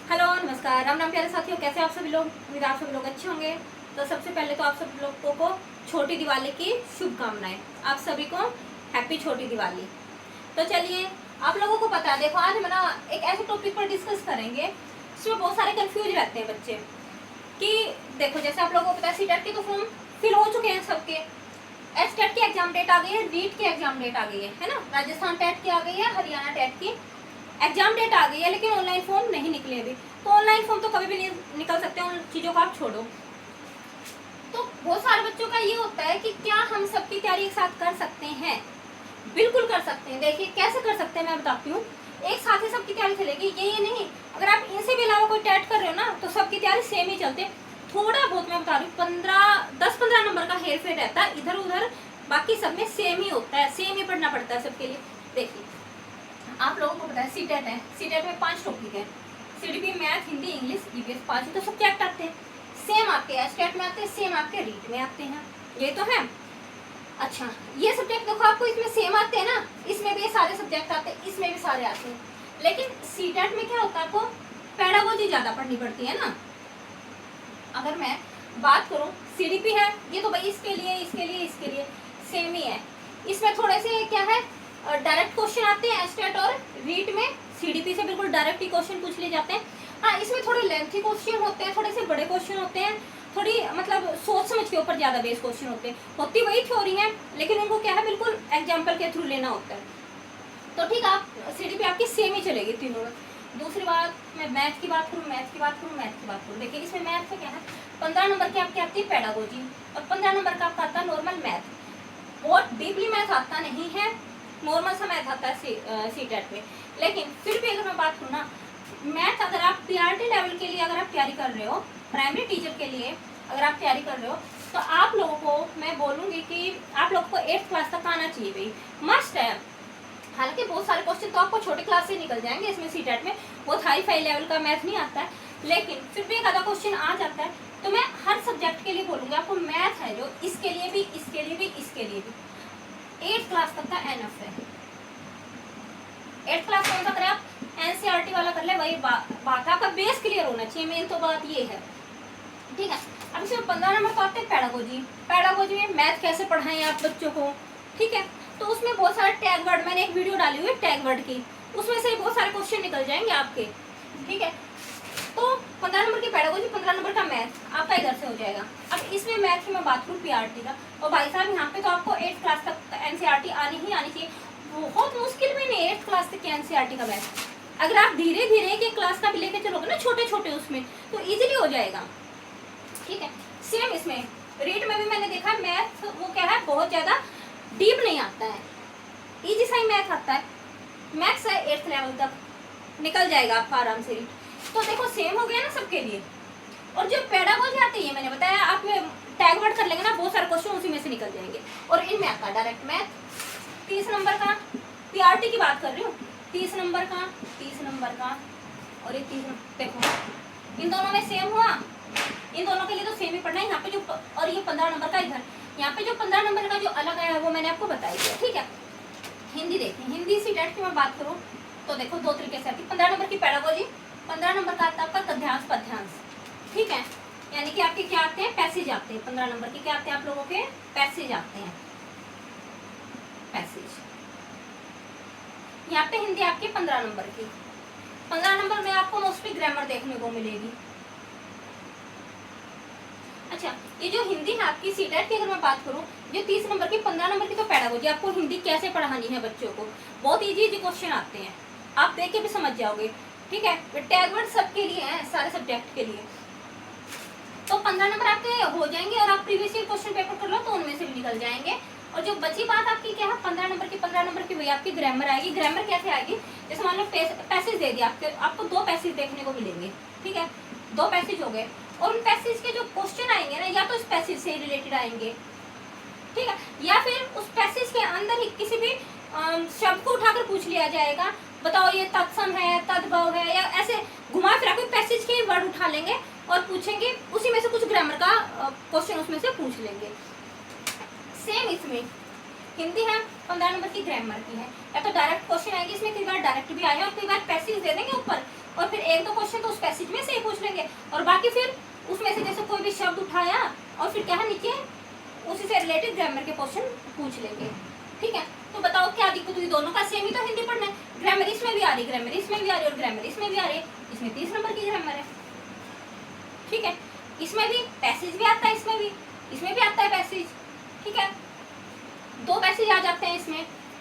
Hello नमस्कार, राम राम प्यारे साथियों, कैसे आप सभी लोग। उम्मीद आप सभी लोग अच्छे होंगे। तो सबसे पहले तो आप सब लोगों को छोटी दिवाली की शुभकामनाएं। आप सभी को हैप्पी छोटी दिवाली। तो चलिए, आप लोगों को पता है, देखो आज हम ना एक ऐसे टॉपिक पर डिस्कस करेंगे जिसमें बहुत सारे कंफ्यूज रहते हैं बच्चे कि देखो, जैसे आप लोगों को पता है सीटेट के तो फॉर्म फिल हो चुके हैं सबके। एचटेट की एग्जाम डेट आ गई है, रीट की एग्जाम डेट आ गई है ना। राजस्थान टेट की आ गई है, हरियाणा टेट की एग्जाम डेट आ गई है, लेकिन ऑनलाइन फॉर्म नहीं निकले अभी। तो ऑनलाइन फॉर्म तो कभी भी नहीं निकल सकते, उन चीज़ों को आप छोड़ो। तो बहुत सारे बच्चों का ये होता है कि क्या हम सबकी तैयारी एक साथ कर सकते हैं। बिल्कुल कर सकते हैं। देखिए कैसे कर सकते हैं, मैं बताती हूँ। एक साथ ही सबकी तैयारी चलेगी ये नहीं। अगर आप इनसे भी अलावा कोई टेट कर रहे हो ना, तो सबकी तैयारी सेम ही चलते। थोड़ा बहुत मैं बता रही हूँ, 10-15 नंबर का हेर फेर रहता है इधर उधर, बाकी सब में सेम ही होता है, सेम ही पढ़ना पड़ता है सबके लिए। देखिए आप लोगों को पता है सीटेट है, सीटेट में 5 टॉपिक है, CDP, math, Hindi, English, EVS, 5 तो सब्जेक्ट आते हैं। सेम आपके एचटेट में आते हैं, सेम आपके रीट में आते हैं, ये तो है। अच्छा, ये सब्जेक्ट देखो आपको इसमें सेम आते हैं ना, इसमें भी ये सारे सब्जेक्ट आते हैं, इसमें भी सारे आते हैं। लेकिन सीटेट में क्या होता है, आपको पेडागोजी ज्यादा पढ़नी पड़ती है ना। अगर मैं बात करूं, सीडीपी है, ये तो भाई इसके लिए इसके लिए इसके लिए सेम ही है। इसमें थोड़े से क्या है, डायरेक्ट क्वेश्चन आते हैं एस्टेट और रीट में। सीडीपी से बिल्कुल डायरेक्ट ही क्वेश्चन पूछ लिए जाते हैं। हाँ, इसमें थोड़े लेंथी क्वेश्चन होते हैं, थोड़े से बड़े क्वेश्चन होते हैं, थोड़ी मतलब सोच समझ के ऊपर ज्यादा बेस क्वेश्चन होते हैं। होती वही थ्योरी है, लेकिन उनको क्या है, बिल्कुल एग्जाम्पल के थ्रू लेना होता है। तो ठीक है, आप सीडीपी आपकी सेम ही चलेगी तीनों में। दूसरी बात, मैं मैथ की बात करूँ, मैथ की बात करूँ, मैथ की बात करूँ। देखिए इसमें मैथ में क्या है, 15 नंबर की आपकी आती है पेडागोजी और 15 नंबर का आपका आता है नॉर्मल मैथ। बहुत डीपली मैथ आता नहीं है, नॉर्मल सा मैथ आता है सीटेट में। लेकिन फिर भी अगर मैं बात करूँ ना, मैथ अगर आप पीआरटी लेवल के लिए अगर आप तैयारी कर रहे हो, प्राइमरी टीचर के लिए अगर आप तैयारी कर रहे हो, तो आप लोगों को मैं बोलूँगी कि आप लोगों को 8th क्लास तक आना चाहिए भाई, मस्ट है। हालांकि बहुत सारे क्वेश्चन तो आपको छोटे क्लास से निकल जाएंगे इसमें सीटेट में, बहुत हाई फाई लेवल का मैथ नहीं आता है, लेकिन फिर भी एक आधा क्वेश्चन आ जाता है। तो मैं हर सब्जेक्ट के लिए बोलूँगी, आपको मैथ है जो इसके लिए भी, इसके लिए भी, इसके लिए भी 8th क्लास तक का एनफ है। 8th क्लास कौन सा करें आप, एनसीईआरटी वाला कर ले, वही बात है, आपका बेस क्लियर होना चाहिए, मेन तो बात ये है। ठीक है, अब इसमें 15 नंबर तो आते हैं पेडागोजी। पेडागोजी में मैथ कैसे पढ़ाएं आप बच्चों को, ठीक है। तो उसमें बहुत सारे टैग वर्ड, मैंने एक वीडियो डाली हुई है टैग वर्ड की, उसमें से बहुत सारे क्वेश्चन निकल जाएंगे आपके, ठीक है। तो 15 नंबर की पेडागोजी, 15 नंबर का मैथ आपका इधर से हो जाएगा। अब इसमें मैथ की मैं बात करूँ पीआरटी का, और भाई साहब यहाँ पे तो आपको 8th क्लास तक एनसीईआरटी आनी ही आनी चाहिए। बहुत मुश्किल में नहीं 8th क्लास तक की एनसीईआरटी का मैथ, अगर आप धीरे धीरे एक क्लास का भी लेके चलोगे ना, छोटे छोटे उसमें, तो ईजिली हो जाएगा, ठीक है। सेम इसमें रीट में भी मैंने देखा मैथ वो क्या है, बहुत ज्यादा डीप नहीं आता है, इजी सा ही मैथ आता है। मैथ्स है 8th लेवल तक निकल जाएगा आपका आराम से रीट। तो देखो सेम हो गया ना सबके लिए। और जो पेडागोजी आती है, मैंने बताया आप टैग वर्ड कर लेंगे ना, बहुत सारे क्वेश्चन उसी में से निकल जाएंगे। और इनमें आता है डायरेक्ट मैथ, 30 नंबर का, पीआरटी की बात कर रही हूँ, 30 नंबर का, 30 नंबर का, और ये 30, देखो इन दोनों में सेम हुआ, इन दोनों के लिए तो सेम ही पढ़ना है। यहाँ पे जो, और ये 15 नंबर का इधर, यहाँ पे जो 15 नंबर का जो अलग आया है वो मैंने आपको बताई दिया, ठीक है। हिंदी देखिए, हिंदी सीटेट की मैं बात करूँ तो देखो 2 तरीके से आती है। 15 नंबर की पेडागोजी, 15 नंबर का आता है आपका गद्यांश पद्यांश, ठीक है। यानी कि आपके क्या आते हैं, पैसेज आते हैं। 15 नंबर के क्या आते हैं आप लोगों के, पैसेज आते हैं, पैसेज। यहाँ पे हिंदी आपकी 15 नंबर की, 15 नंबर में आपको मोस्टली ग्रामर देखने को मिलेगी। अच्छा, ये जो हिंदी है आपकी सीटेट की अगर मैं बात करूँ, जो 30 नंबर की, 15 नंबर की तो पेडागोजी, आपको हिंदी कैसे पढ़ानी है बच्चों को, बहुत इजी क्वेश्चन आते हैं, आप देख के भी समझ जाओगे, ठीक है। टैग वर्ड सबके लिए है, सारे सब्जेक्ट के लिए। तो 15 नंबर आपके हो जाएंगे, और आप प्रीवियस ईयर क्वेश्चन पेपर कर लो तो उनमें से भी निकल जाएंगे। और जो बची बात आपकी क्या है, 15 नंबर की, 15 नंबर की वही आपकी ग्रामर आएगी। ग्रामर कैसे आएगी, जैसे मान लो पैसेज दे दिया आपको 2 पैसेज देखने को मिलेंगे, ठीक है, 2 पैसेज हो गए, और उन पैसेज के जो क्वेश्चन आएंगे ना, या तो इस पैसेज से रिलेटेड आएंगे, ठीक है, या फिर उस पैसेज के अंदर ही किसी भी शब्द को उठाकर पूछ लिया जाएगा, बताओ ये तत्सम है, तद्भव है, या ऐसे घुमा फिरा कोई पैसेज के वर्ड उठा लेंगे और पूछेंगे, उसी में से कुछ ग्रामर का क्वेश्चन उसमें से पूछ लेंगे। सेम इसमें हिंदी है, 15 नंबर की ग्रामर की है, या तो डायरेक्ट क्वेश्चन आएगी इसमें, कई बार डायरेक्ट भी आए और कई बार पैसेज दे देंगे ऊपर, और फिर 1-2 क्वेश्चन तो उस पैसेज और बाकी फिर उसमें से जैसे कोई भी शब्द उठाया और फिर क्या है नीचे उसी से रिलेटेड ग्रामर के क्वेश्चन पूछ लेंगे। ठीक है, तो बताओ क्या दिक्कत हुई, दोनों का सेम ही तो हिंदी पढ़ना है। ग्रामर इसमें भी आ रही, ग्रामर इसमें भी आ रही और ग्रामर इसमें भी आ रही है, इसमें 30 नंबर की ग्रामर है। ठीक है, इसमें भी पैसेज भी आता है, इसमें भी आता है पैसेज। ठीक है, 2 पैसेज आ जाते हैं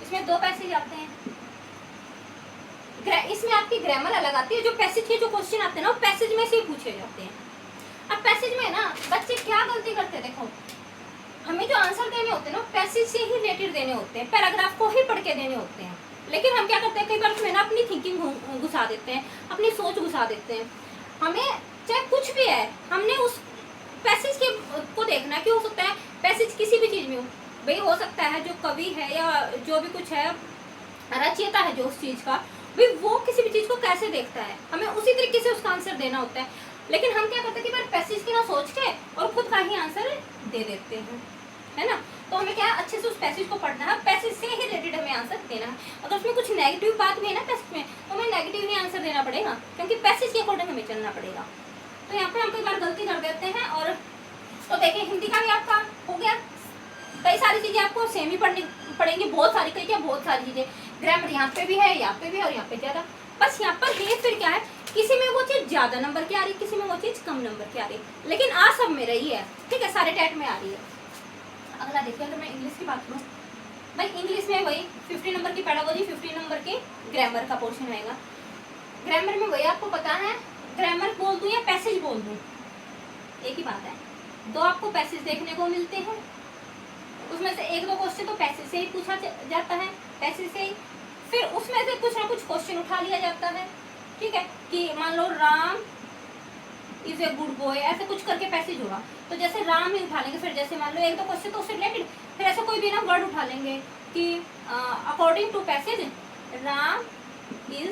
इसमें 2 पैसेज आते हैं। इसमें आपकी ग्रामर अलग आती है, जो पैसेज के जो क्वेश्चन आते हैं ना वो पैसेज में से ही पूछे जाते हैं। अब पैसेज में ना बच्चे क्या गलती करते हैं, देखो हमें जो आंसर देने होते हैं ना पैसेज से ही रिलेटेड देने होते हैं, पैराग्राफ को ही पढ़ के देने होते हैं। लेकिन हम क्या करते हैं, कई बार उसमें ना अपनी थिंकिंग घुसा देते हैं, अपनी सोच घुसा देते हैं। हमें चाहे कुछ भी है, हमने उस पैसेज के को देखना है कि हो सकता है पैसेज किसी भी चीज़ में हो, भाई हो सकता है जो कवि है या जो भी कुछ है रचयिता है जो उस चीज़ का, भाई वो किसी भी चीज़ को कैसे देखता है, हमें उसी तरीके से उसका आंसर देना होता है। लेकिन हम क्या करते हैं कि बार पैसेज की ना सोच के और खुद का ही आंसर दे देते हैं, है ना। तो हमें क्या अच्छे से उस पैसेज को पढ़ना है, पैसेज से ही रिलेटेड हमें आंसर देना है। अगर उसमें कुछ नेगेटिव बात भी है ना पैसेज में, तो हमें नेगेटिव ही आंसर देना पड़ेगा, क्योंकि पैसेज के अकॉर्डिंग हमें चलना पड़ेगा। तो यहाँ पे हम कई बार गलती कर देते हैं। और तो देखिए हिंदी का भी आपका हो गया, कई सारी चीज़ें आपको सेम ही पढ़नी पड़ेंगी, बहुत सारी, कई क्या बहुत सारी चीज़ें। ग्रामर यहाँ पे भी है, यहाँ पे भी है और यहाँ पे ज़्यादा। बस यहाँ पर है फिर क्या है, किसी में वो चीज़ ज़्यादा नंबर की आ रही, किसी में वो चीज़ कम नंबर की आ रही, लेकिन आ सब में रही है। ठीक है, सारे टैट में आ रही है। अगला देखिए, अगर मैं इंग्लिश की बात करूँ, भाई इंग्लिश में वही 50 नंबर की पेडागोजी, 50 नंबर की ग्रामर का पोर्शन आएगा। ग्रामर में वही आपको पता है, ग्रामर बोल दूँ या पैसेज बोल दूँ एक ही बात है। 2 आपको पैसेज देखने को मिलते हैं, उसमें से 1-2 क्वेश्चन तो पैसेज से ही पूछा जाता है, पैसेज से ही। फिर उसमें से कुछ ना कुछ क्वेश्चन उठा लिया जाता है। ठीक है, कि मान लो Ram is a good boy, ऐसे कुछ करके पैसेज होगा, तो जैसे राम ही उठा लेंगे। फिर जैसे मान लो 1-2 क्वेश्चन तो उससे रिलेटेड, फिर ऐसा कोई भी ना वर्ड उठा लेंगे कि according to passage Ram is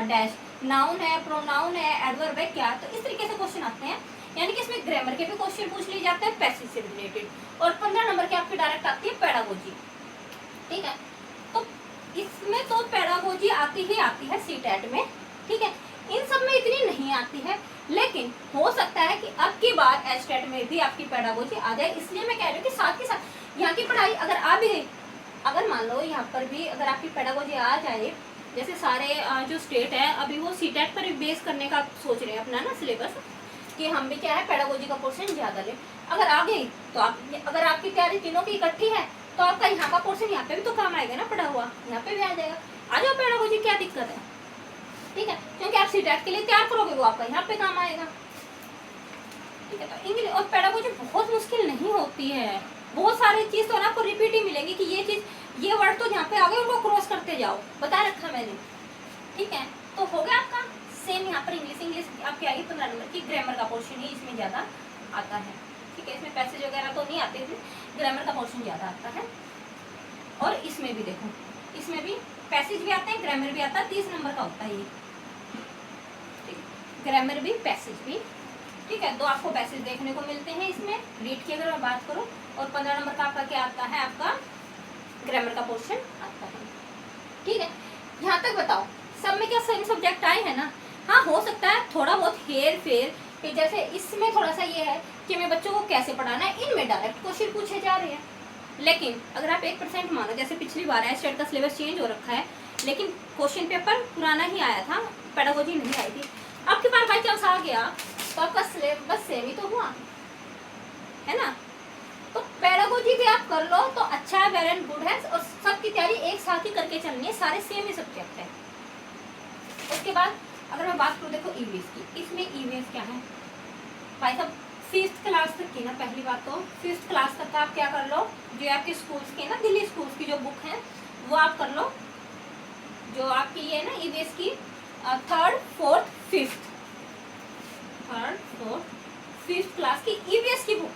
dash, noun है, प्रोनाउन है, एडवर्ब है क्या, तो इस तरीके से क्वेश्चन आते हैं। यानी कि इसमें ग्रामर के भी क्वेश्चन पूछ लिए जाते हैं पैसेज से रिलेटेड। और 15 नंबर की आपकी डायरेक्ट आती है पेडागोजी। ठीक है, तो इसमें तो पेडागोजी आती ही आती है सीटेट में। ठीक है, इन सब में इतनी नहीं आती है, लेकिन हो सकता है कि अब की बार एचटेट में भी आपकी पेडागोजी आ जाए। इसलिए मैं कह रही हूँ कि साथ के साथ यहाँ की पढ़ाई अगर आ भी गई, अगर मान लो यहाँ पर भी अगर आपकी पेडागोजी आ जाए, जैसे सारे जो स्टेट है अभी वो सीटेट पर बेस करने का सोच रहे हैं अपना ना सिलेबस, कि हम भी क्या है पेडागोजी का पोर्शन ज़्यादा लें। अगर आ गई तो आप, अगर आपकी तैयारी तीनों की इकट्ठी है तो आपका यहाँ का पोर्शन यहाँ पे भी तो काम आएगा ना, पढ़ा हुआ यहाँ पे भी आ जाएगा। आ जाओ पेडागोजी, क्या दिक्कत है। ठीक है, क्योंकि आप सीटेट के लिए तैयार करोगे वो आपका यहाँ पे काम आएगा। ठीक है, तो इंग्लिश और पेडागोजी बहुत मुश्किल नहीं होती है। बहुत सारी चीज़ तो आपको रिपीट ही मिलेंगी कि ये चीज़, ये वर्ड तो यहाँ पे आ गए उनको क्रॉस करते जाओ, बता रखा मैंने। ठीक है, तो हो गया आपका सेम यहाँ पर इंग्लिश आपकी आएगी 15 नंबर की। ग्रामर का पोर्शन ही इसमें ज़्यादा आता है। ठीक है, इसमें पैसेज वगैरह तो नहीं आते थे, ग्रामर का पोर्शन ज़्यादा आता है। और इसमें भी देखो, इसमें भी पैसेज भी आता है, ग्रामर भी आता है, 30 नंबर का होता है ये। ग्रामर भी पैसेज भी। ठीक है, 2 आपको पैसेज देखने को मिलते हैं इसमें रीड की अगर मैं बात करूं। और 15 नंबर का आपका क्या आता है, आपका ग्रामर का पोर्शन आता है। ठीक है, यहाँ तक बताओ सब में क्या सेम सब्जेक्ट आए हैं ना। हाँ, हो सकता है थोड़ा बहुत हेर फेर, कि जैसे इसमें थोड़ा सा ये है कि हमें बच्चों को कैसे पढ़ाना है, इनमें डायरेक्ट क्वेश्चन पूछे जा रहे हैं। लेकिन अगर आप 1% मानो, जैसे पिछली बार है स्टेट का सिलेबस चेंज हो रखा है, लेकिन क्वेश्चन पेपर पुराना ही आया था, पेडागोजी नहीं आई थी। अब की बार बाई चांस आ गया तो आपका सिलेबस सेम ही तो हुआ है ना। तो पेडागोजी भी आप कर लो तो अच्छा है, वेल एंड गुड है। और सबकी तैयारी एक साथ ही करके चलनी है, सारे सेम ही सब्जेक्ट है। उसके बाद अगर मैं बात करूँ देखो ईवीएस की, इसमें ईवीएस क्या है भाई साहब, 5th क्लास तक की ना, पहली बात तो 5th क्लास तक का आप क्या कर लो, जो आपके स्कूल्स के ना दिल्ली स्कूल्स की जो बुक है वो आप कर लो। जो आपकी ये ना ईवीएस की 3rd, 4th, 5th क्लास की ईवीएस की बुक,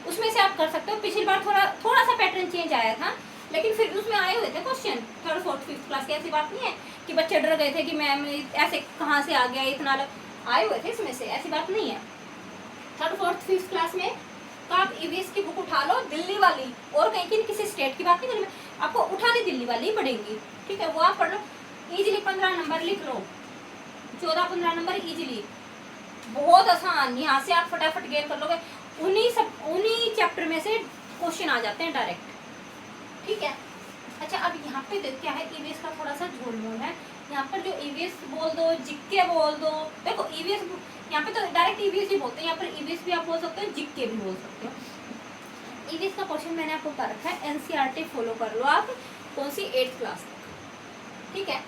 उसमें से आप कर सकते हो। पिछली बार थोड़ा सा पैटर्न चेंज आया था, लेकिन फिर उसमें आए हुए थे question 3rd, 4th, 5th class की। ऐसी बात नहीं है कि बच्चे डर गए थे कि मैम ऐसे कहाँ से आ गया इतना, आए हुए थे इसमें से, ऐसी बात नहीं है। 3rd, 4th, 5th क्लास में तो आप ईवीएस की बुक उठा लो, दिल्ली वाली, और कहीं की किसी स्टेट की बात नहीं करें, आपको उठानी दिल्ली वाली ही पड़ेगी। ठीक है, वो आप पढ़ लो, इजीली 15 नंबर लिख लो, 14-15 नंबर इजीली बहुत आसान, यहाँ से आप फटाफट गेन कर लोगे। उन्हीं चैप्टर में से क्वेश्चन आ जाते हैं डायरेक्ट, ठीक है। अच्छा, अब यहाँ पे क्या है, ईवीएस का थोड़ा सा झोलमोल है। यहाँ पर जो ईवीएस बोल दो, जीके बोल दो, देखो ईवीएस यहाँ पे तो डायरेक्ट ईवीएस ही बोलते हैं, यहाँ पर ईवीएस भी आप बोल सकते हो, जीके भी बोल सकते हो। ईवीएस का क्वेश्चन मैंने आपको कर रखा है, एनसीईआरटी फॉलो कर लो आप, कौन सी 8th क्लास तक, ठीक है।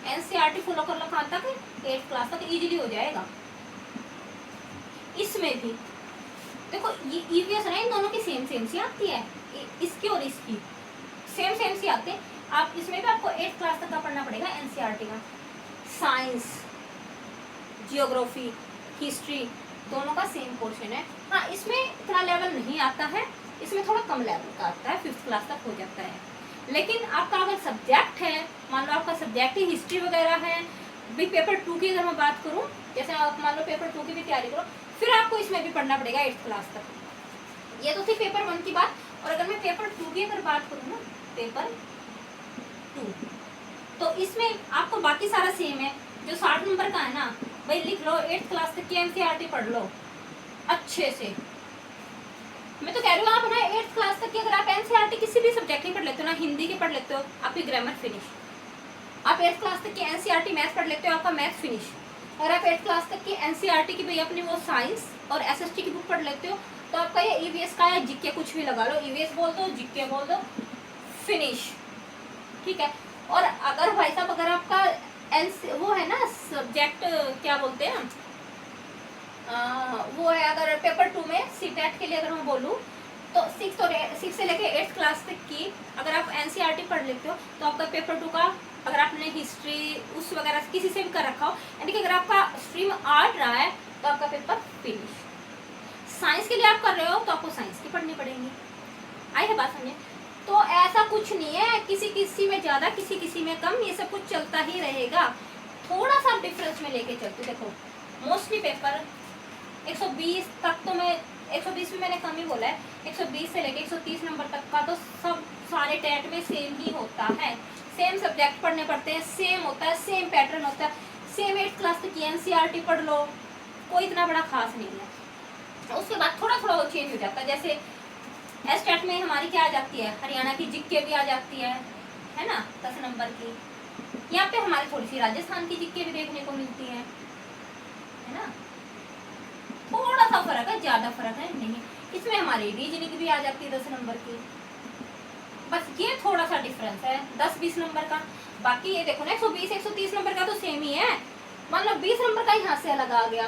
एनसीईआरटी फॉलो कर लो कहाँ तक, 8th क्लास तक, इजीली हो जाएगा। इसमें भी देखो ये ईवीएस ना, इन दोनों की सेम सी आती है, इसकी और इसकी सेम सी आते हैं। आप इसमें भी आपको 8th क्लास तक का पढ़ना पड़ेगा एनसीईआरटी का। साइंस, जियोग्राफी, हिस्ट्री दोनों का सेम पोर्शन है। हाँ, इसमें इतना लेवल नहीं आता है, इसमें थोड़ा कम लेवल का आता है, 5th क्लास तक हो जाता है। लेकिन आपका अगर सब्जेक्ट है, मान लो आपका सब्जेक्ट ही हिस्ट्री वगैरह है, भी पेपर 2 की अगर मैं बात करूँ, जैसे आप मान लो पेपर 2 की भी तैयारी करो, फिर आपको इसमें भी पढ़ना पड़ेगा 8th क्लास तक। ये तो थी पेपर 1 की बात। और अगर मैं पेपर 2 की अगर बात करूँ ना, पेपर 2, तो इसमें आपको बाकी सारा सेम है। जो 60 नंबर का है ना, भाई लिख लो, 8th क्लास तक की एनसीईआरटी पढ़ लो अच्छे से। मैं तो कह रही हूँ आप ना 8th क्लास तक की अगर आप एनसीईआरटी किसी भी सब्जेक्ट की पढ़ लेते हो ना, हिंदी की पढ़ लेते हो, आपकी ग्रामर फिनिश। आप 8th क्लास तक की एनसीईआरटी मैथ पढ़ लेते हो, आपका मैथ फिनिश। और आप 8th क्लास तक की एनसीईआरटी की भाई अपनी वो साइंस और एसएसटी की बुक पढ़ लेते हो, तो आपका ये ईवीएस का या जीके कुछ भी लगा लो, ईवीएस बोल दो, जीके बोल दो, फिनिश, ठीक है। और अगर भाई साहब अगर आपका वो है ना सब्जेक्ट, क्या बोलते हैं, वो है अगर पेपर 2 में सीटेट के लिए अगर मैं बोलूँ, तो 6 से लेके 8th क्लास तक की अगर आप एनसीईआरटी पढ़ लेते हो, तो आपका पेपर 2 का अगर आपने हिस्ट्री उस वगैरह किसी से भी कर रखा हो, यानी कि अगर आपका स्ट्रीम आर्ट रहा है, तो आपका पेपर फिनिश। साइंस के लिए आप कर रहे हो, तो आपको साइंस की पढ़नी पड़ेगी। आई है बात समझे? तो ऐसा कुछ नहीं है, किसी में ज़्यादा, किसी में कम, ये सब कुछ चलता ही रहेगा। थोड़ा सा डिफरेंस में लेके चलते। देखो मोस्टली पेपर 120 तक, तो मैं 120 भी मैंने कम ही बोला है, 120 से लेके 130 नंबर तक का तो सब सारे टेट में सेम ही होता है। सेम सब्जेक्ट पढ़ने पड़ते हैं, सेम होता है, सेम पैटर्न होता है, सेम 8th क्लास तक की एनसीईआरटी पढ़ लो, कोई इतना बड़ा खास नहीं है। उसके बाद थोड़ा थोड़ा वो चेंज हो जाता है। जैसे एस्टेट में हमारी क्या आ जाती है, हरियाणा की जीके भी आ जाती है ना, 10 नंबर की। यहाँ पे हमारी थोड़ी सी राजस्थान की जीके भी देखने को मिलती है ना। थोड़ा सा फर्क है, ज्यादा फर्क है नहीं। इसमें हमारी रीजनिंग भी आ जाती है 10 नंबर की, बस ये थोड़ा सा डिफरेंस है 10-20 नंबर का। बाकी ये देखो ना 120-130 नंबर का तो सेम ही है। मान लो 20 नंबर का यहाँ से अलग आ गया,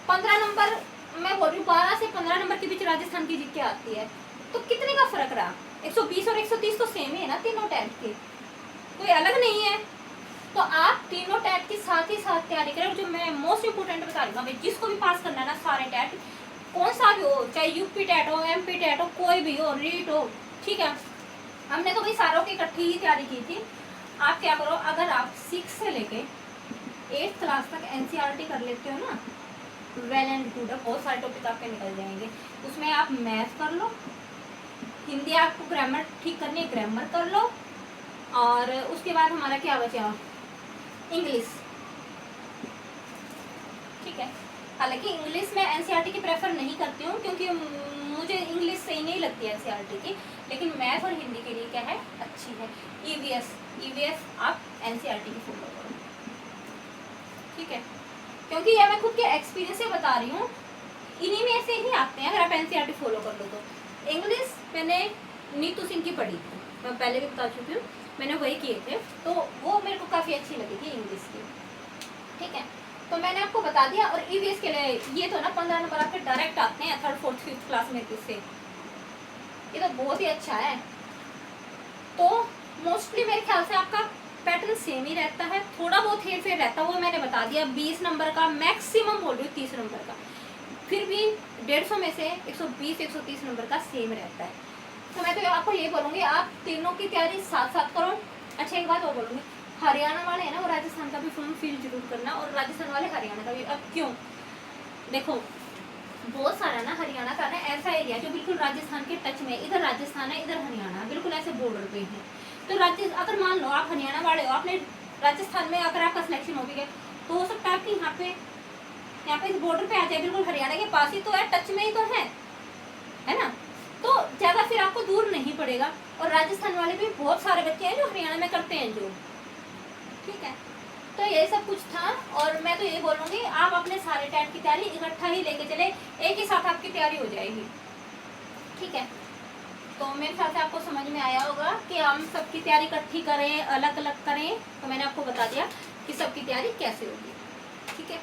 15 नंबर, मैं बोल रही हूँ 12 से 15 नंबर के बीच राजस्थान की जीके आती है, तो कितने का फर्क रहा? 120 और 130 तो सेम ही है ना, तीनों टेट के, कोई अलग नहीं है। तो आप तीनों टेट के साथ ही साथ तैयारी करें। जो मैं मोस्ट इंपोर्टेंट बता रही हूँ भाई, जिसको भी पास करना है ना, सारे टेट कौन सा भी हो, चाहे यूपी टेट हो, एमपी टेट हो, कोई भी हो, रीट हो, ठीक है। हमने तो भाई सारों की इकट्ठी ही तैयारी की थी। आप क्या करो, अगर आप 6 से लेके 8th क्लास तक एनसीईआरटी कर लेते हो ना, वेल एंड गुड है, बहुत सारे टॉपिक आपके निकल जाएंगे। उसमें आप मैथ कर लो, हिंदी आपको ग्रामर ठीक करनी है, ग्रामर कर लो, और उसके बाद हमारा क्या बचा, इंग्लिश, ठीक है। हालांकि इंग्लिश में एनसीईआरटी की प्रेफर नहीं करती हूँ, क्योंकि मुझे इंग्लिश सही नहीं लगती है एनसीईआरटी की, लेकिन मैथ और हिंदी के लिए क्या है, अच्छी है। ईवीएस आप एनसीईआरटी की फॉलो करो, ठीक है, क्योंकि ये मैं खुद के एक्सपीरियंस से बता रही हूँ, इन्हीं में से ही आते हैं अगर आप एनसीईआरटी फॉलो कर लो तो। इंग्लिश मैंने नीतू सिंह की पढ़ी थी, मैं पहले भी बता चुकी हूँ, मैंने वही किए थे, तो वो मेरे को काफ़ी अच्छी लगी थी इंग्लिश की, ठीक है। तो मैंने आपको बता दिया। और ईवीएस के लिए ये तो ना 15 नंबर आपके डायरेक्ट आते हैं 3rd 4th 5th क्लास में से, ये तो बहुत ही अच्छा है। तो मोस्टली मेरे ख्याल से आपका पैटर्न सेम ही रहता है, थोड़ा बहुत हेर फेर रहता है, वो मैंने बता दिया। 20 नंबर का मैक्सिमम बोल रही हूँ, 30 नंबर का, फिर भी 150 में से 120-130 नंबर का सेम रहता है। तो मैं तो आपको ये बोलूँगी, आप तीनों की तैयारी साथ साथ करो। अच्छा, एक बात और बोलूँगी, हरियाणा वाले हैं ना, वो राजस्थान का भी फॉर्म फिल जरूर करना, और राजस्थान वाले हरियाणा का भी। अब क्यों, देखो बहुत सारा ना हरियाणा का ना ऐसा एरिया जो बिल्कुल राजस्थान के टच में, इधर राजस्थान है, इधर हरियाणा, बिल्कुल ऐसे बॉर्डर पे है। तो अगर मान लो आप हरियाणा वाले हो, आपने राजस्थान में अगर आपका सिलेक्शन हो भी गया, तो हो सकता है आपके यहाँ पे यहाँ पे इस बॉर्डर पे आ जाए, बिल्कुल हरियाणा के पास ही तो है, टच में ही तो है ना, तो ज्यादा फिर आपको दूर नहीं पड़ेगा। और राजस्थान वाले भी बहुत सारे बच्चे हैं जो हरियाणा में करते हैं जो, ठीक है। तो ये सब कुछ था, और मैं तो ये बोलूंगी आप अपने सारे टेट की तैयारी इकट्ठा ही लेके चले, एक ही साथ आपकी तैयारी हो जाएगी, ठीक है। तो मेरे ख्याल से आपको समझ में आया होगा कि हम सबकी तैयारी इकट्ठी करें अलग अलग करें, तो मैंने आपको बता दिया कि सबकी तैयारी कैसे होगी, ठीक है।